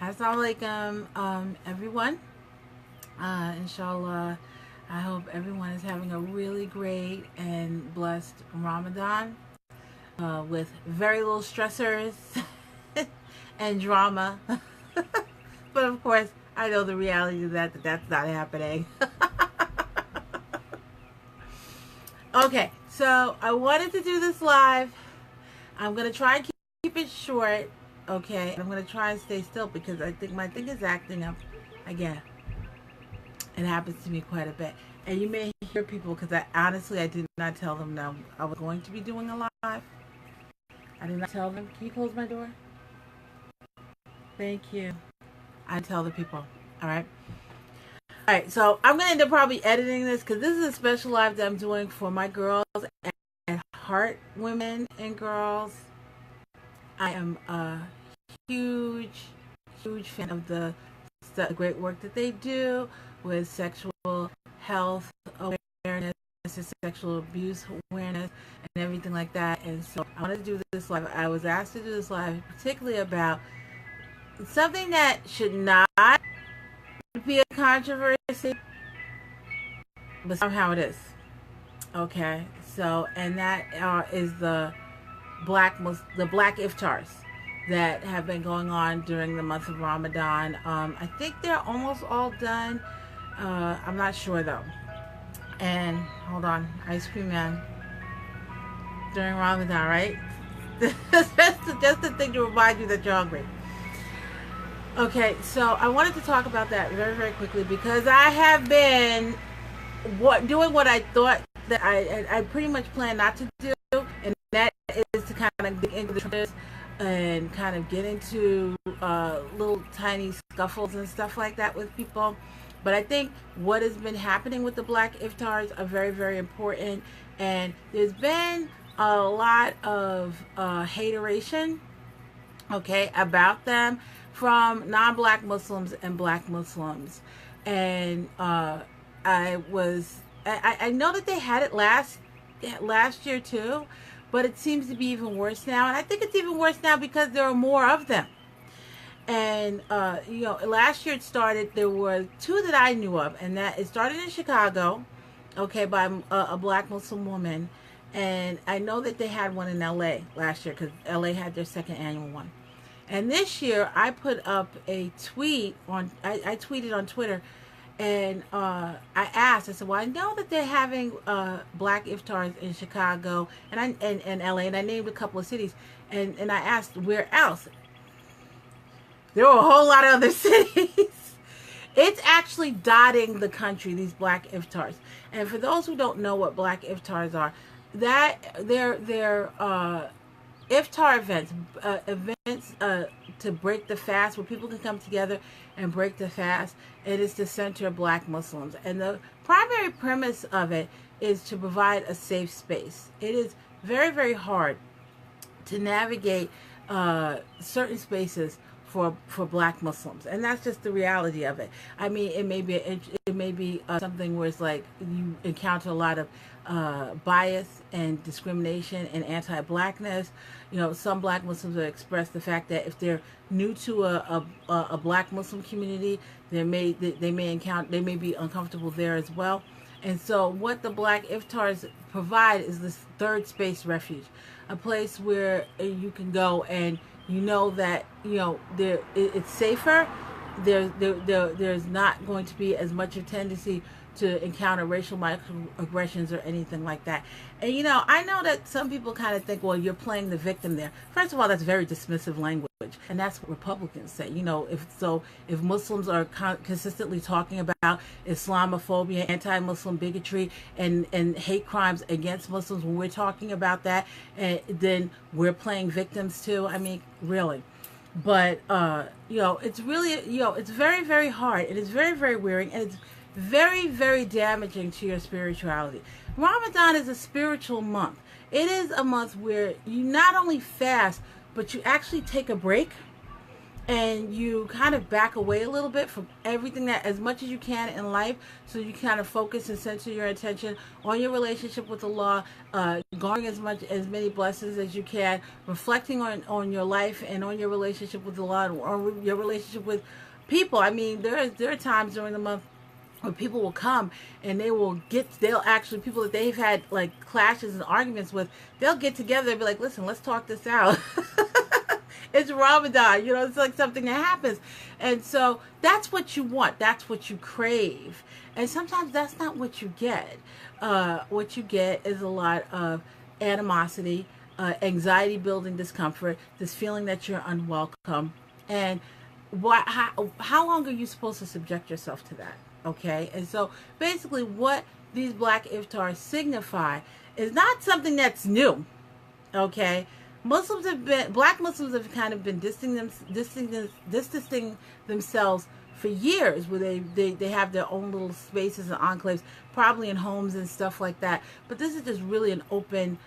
Assalamu alaikum, everyone. Inshallah, I hope everyone is having a really great and blessed Ramadan with very little stressors and drama. But of course, I know the reality of that's not happening. Okay, so I wanted to do this live. I'm going to try and keep it short. Okay, I'm going to try and stay still because I think my thing is acting up again. It happens to me quite a bit. And you may hear people because I did not tell them no, I was going to be doing a live. I did not tell them. Can you close my door? Thank you. I tell the people. All right. All right. So I'm going to end up probably editing this because this is a special live that I'm doing for my girls and heart women and girls. I am a huge fan of the great work that they do with sexual health awareness, sexual abuse awareness, and everything like that. And so I wanted to do this live. I was asked to do this live particularly about something that should not be a controversy, but somehow it is. Okay, so and that is the Black Iftars that have been going on during the month of Ramadan. I think they're almost all done. I'm not sure though. And hold on, ice cream man during Ramadan, right? just the thing to remind you that you're hungry. Okay, so I wanted to talk about that very, very quickly because I have been doing what I thought that I pretty much planned not to do, and that is to kind of dig into this and kind of get into little tiny scuffles and stuff like that with people. But I think what has been happening with the Black Iftars are very, very important, and there's been a lot of hateration, okay, about them from non-Black Muslims and Black Muslims. And I know that they had it last year too, but it seems to be even worse now. And I think it's even worse now because there are more of them. And last year it started. There were two that I knew of, and that it started in Chicago, okay, by a Black Muslim woman. And I know that they had one in LA last year because LA had their second annual one. And this year, I put up a tweet I tweeted on Twitter, and I asked. I said, "Well, I know that they're having Black Iftars in Chicago and LA, and I named a couple of cities, and I asked where else. There were a whole lot of other cities. It's actually dotting the country. These Black Iftars, and for those who don't know what Black Iftars are, that they're Iftar events to break the fast, where people can come together and break the fast. It is to center Black Muslims, and the primary premise of it is to provide a safe space. It is very, very hard to navigate certain spaces for Black Muslims, and that's just the reality of it. I mean, it may be something where it's like you encounter a lot of bias and discrimination and anti-Blackness. Some Black Muslims have expressed the fact that if they're new to a Black Muslim community, they may be uncomfortable there as well. And so what the Black Iftars provide is this third space refuge, a place where you can go and that it's safer. There's not going to be as much of a tendency to encounter racial microaggressions or anything like that. And I know that some people kind of think, well, you're playing the victim there. First of all, that's very dismissive language, and that's what Republicans say. If Muslims are consistently talking about Islamophobia, anti-Muslim bigotry, and hate crimes against Muslims, when we're talking about that, then we're playing victims too. I mean, really. But it's really it's very, very hard, and it's very, very wearing, and it's very, very damaging to your spirituality. Ramadan is a spiritual month. It is a month where you not only fast, but you actually take a break and you kind of back away a little bit from everything that as much as you can in life, so you kind of focus and center your attention on your relationship with the law, garnering as many blessings as you can, reflecting on your life and on your relationship with the law or your relationship with people. I mean, there are times during the month where people will come and they'll actually, people that they've had like clashes and arguments with, they'll get together and be like, listen, let's talk this out. It's Ramadan, it's like something that happens. And so that's what you want. That's what you crave. And sometimes that's not what you get. What you get is a lot of animosity, anxiety building discomfort, this feeling that you're unwelcome. And how long are you supposed to subject yourself to that? Okay. And so basically what these Black Iftars signify is not something that's new. Okay. Black Muslims have kind of been distancing themselves for years, where they have their own little spaces and enclaves, probably in homes and stuff like that. But this is just really an open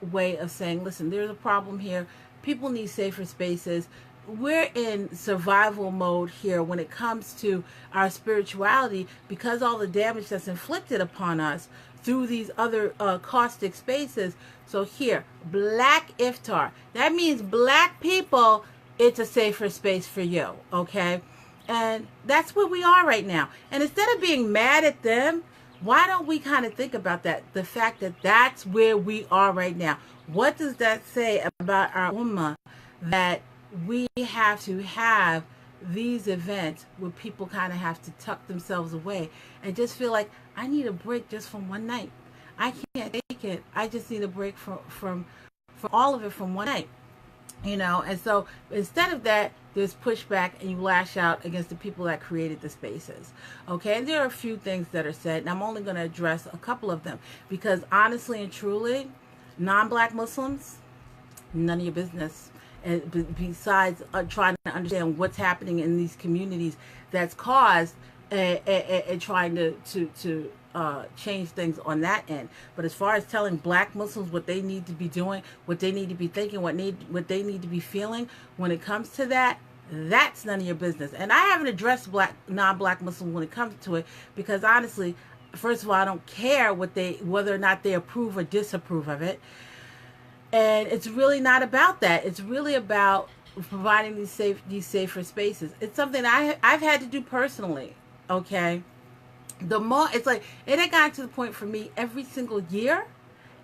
way of saying, listen, there's a problem here. People need safer spaces. We're in survival mode here when it comes to our spirituality, because all the damage that's inflicted upon us through these other caustic spaces. So here, Black Iftar. That means Black people, it's a safer space for you, okay? And that's where we are right now. And instead of being mad at them, why don't we kind of think about that? The fact that that's where we are right now. What does that say about our ummah, that we have to have these events where people kind of have to tuck themselves away and just feel like, I need a break just from one night. I can't take it. I just need a break from all of it from one night. And so instead of that, there's pushback and you lash out against the people that created the spaces. Okay, and there are a few things that are said, and I'm only going to address a couple of them, because honestly and truly, non-Black Muslims, none of your business. And besides trying to understand what's happening in these communities that's caused and trying to change things on that end. But as far as telling Black Muslims what they need to be doing, what they need to be thinking, what they need to be feeling when it comes to that, that's none of your business. And I haven't addressed non-Black Muslims when it comes to it, because honestly, first of all, I don't care whether or not they approve or disapprove of it. And it's really not about that. It's really about providing these safer spaces. It's something I've had to do personally. Okay, it's like it had gotten to the point for me. Every single year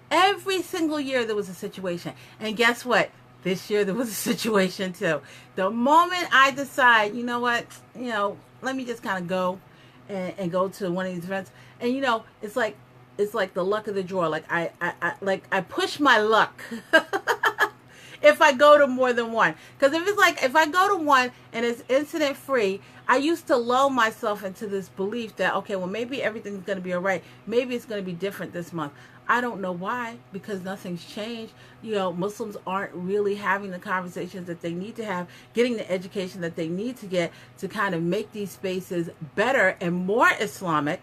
there was a situation, and guess what? This year there was a situation too. The moment I decide, you know what, let me just kind of go and go to one of these events, and it's like the luck of the draw. Like I push my luck if I go to more than one. Because if I go to one and it's incident free, I used to lull myself into this belief that, okay, well, maybe everything's going to be all right. Maybe it's going to be different this month. I don't know why, because nothing's changed. Muslims aren't really having the conversations that they need to have, getting the education that they need to get to kind of make these spaces better and more Islamic.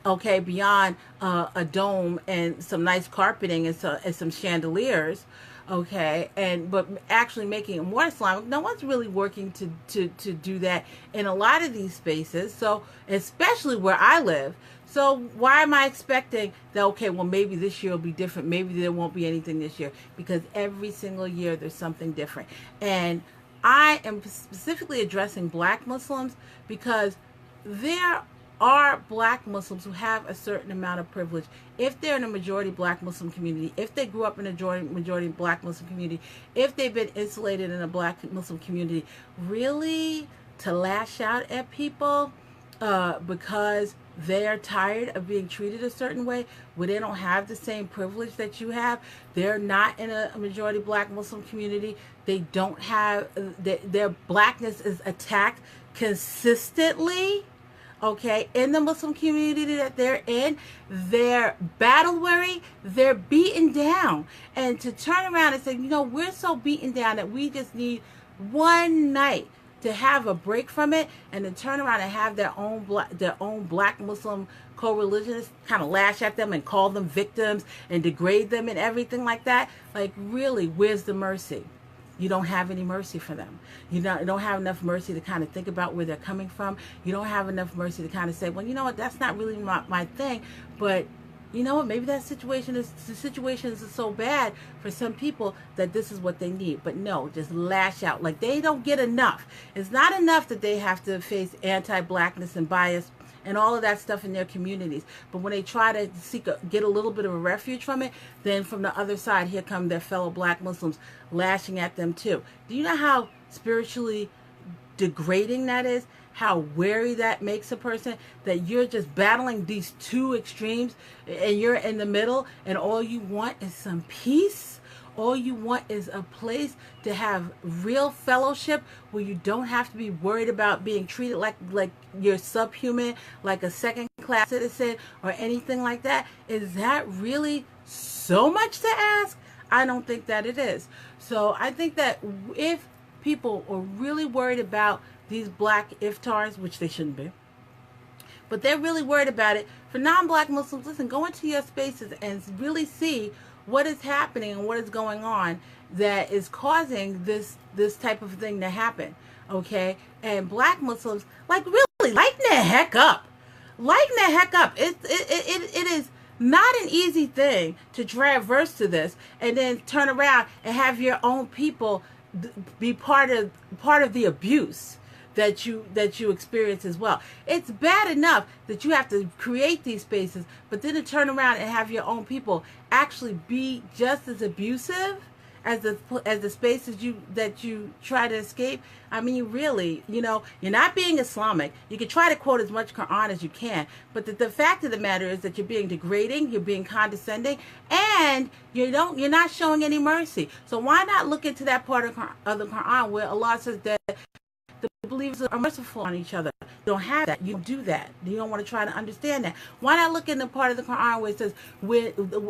Okay, beyond a dome and some nice carpeting and some chandeliers. Okay, but actually making it more Islamic. No one's really working to do that in a lot of these spaces. So especially where I live. So why am I expecting that, okay, well, maybe this year will be different. Maybe there won't be anything this year, because every single year there's something different. And I am specifically addressing Black Muslims, because there are Black Muslims who have a certain amount of privilege. If they're in a majority Black Muslim community, if they grew up in a majority Black Muslim community, if they've been insulated in a Black Muslim community, really to lash out at people because they are tired of being treated a certain way, where they don't have the same privilege that you have. They're not in a majority Black Muslim community. They don't have, their Blackness is attacked consistently. Okay, in the Muslim community that they're in, they're battle weary, they're beaten down. And to turn around and say, we're so beaten down that we just need one night to have a break from it, and to turn around and have their own Black Muslim co-religionists kind of lash at them and call them victims and degrade them and everything like that. Like, really, where's the mercy? you don't have any mercy for them. You don't have enough mercy to kind of think about where they're coming from. You don't have enough mercy to kind of say, well, you know what, that's not really my thing, but you know what, maybe the situation is so bad for some people that this is what they need. But no, just lash out. Like, they don't get enough. It's not enough that they have to face anti-blackness and bias and all of that stuff in their communities. But when they try to get a little bit of a refuge from it, then from the other side, here come their fellow black Muslims lashing at them too. Do you know how spiritually degrading that is? How wary that makes a person, that you're just battling these two extremes and you're in the middle, and all you want is some peace. All you want is a place to have real fellowship where you don't have to be worried about being treated like you're subhuman, like a second-class citizen or anything like that. Is that really so much to ask? I don't think that it is. So I think that if people are really worried about these Black Iftars, which they shouldn't be, but they're really worried about it, for non-Black Muslims, listen, go into your spaces and really see what is happening and what is going on that is causing this type of thing to happen, okay? And Black Muslims, like, really lighten the heck up. Lighten the heck up. It is not an easy thing to traverse to this and then turn around and have your own people be part of the abuse that you experience as well. It's bad enough that you have to create these spaces, but then to turn around and have your own people actually be just as abusive as the spaces that you try to escape. I mean, really, you're not being Islamic. You can try to quote as much Quran as you can, but the fact of the matter is that you're being degrading, you're being condescending, and you're not showing any mercy. So why not look into that part of the Quran where Allah says that the believers are merciful on each other? You don't have that. You do that. You don't want to try to understand that. Why not look in the part of the Quran where it says,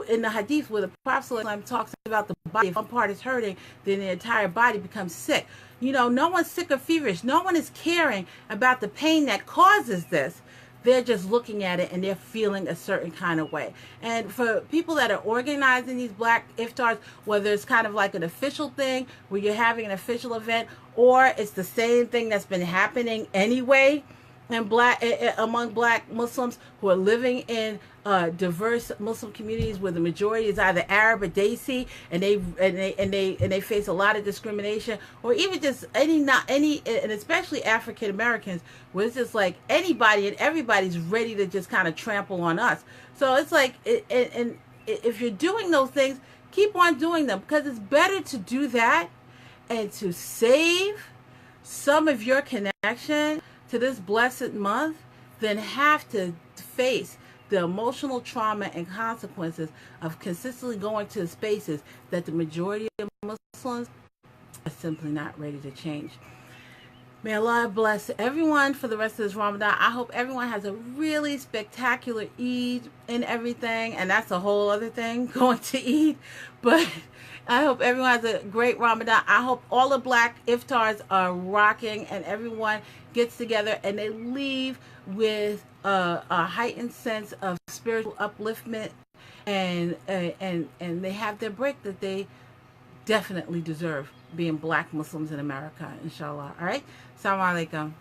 in the Hadith where the Prophet ﷺ talks about the body, if one part is hurting, then the entire body becomes sick. No one's sick or feverish. No one is caring about the pain that causes this. They're just looking at it and they're feeling a certain kind of way. And for people that are organizing these Black Iftars, whether it's kind of like an official thing where you're having an official event, or it's the same thing that's been happening anyway among Black Muslims who are living in diverse Muslim communities where the majority is either Arab or Desi, and they face a lot of discrimination, or even just and especially African Americans, where it's just like anybody and everybody's ready to just kind of trample on us. So it's like, and if you're doing those things, keep on doing them, because it's better to do that and to save some of your connection to this blessed month than have to face the emotional trauma and consequences of consistently going to spaces that the majority of Muslims are simply not ready to change. May Allah bless everyone for the rest of this Ramadan. I hope everyone has a really spectacular Eid and everything, and that's a whole other thing, going to Eid. But I hope everyone has a great Ramadan. I hope all the Black Iftars are rocking and everyone gets together and they leave with a heightened sense of spiritual upliftment, and they have their break that they definitely deserve, being Black Muslims in America, inshallah. All right? Assalamu alaikum.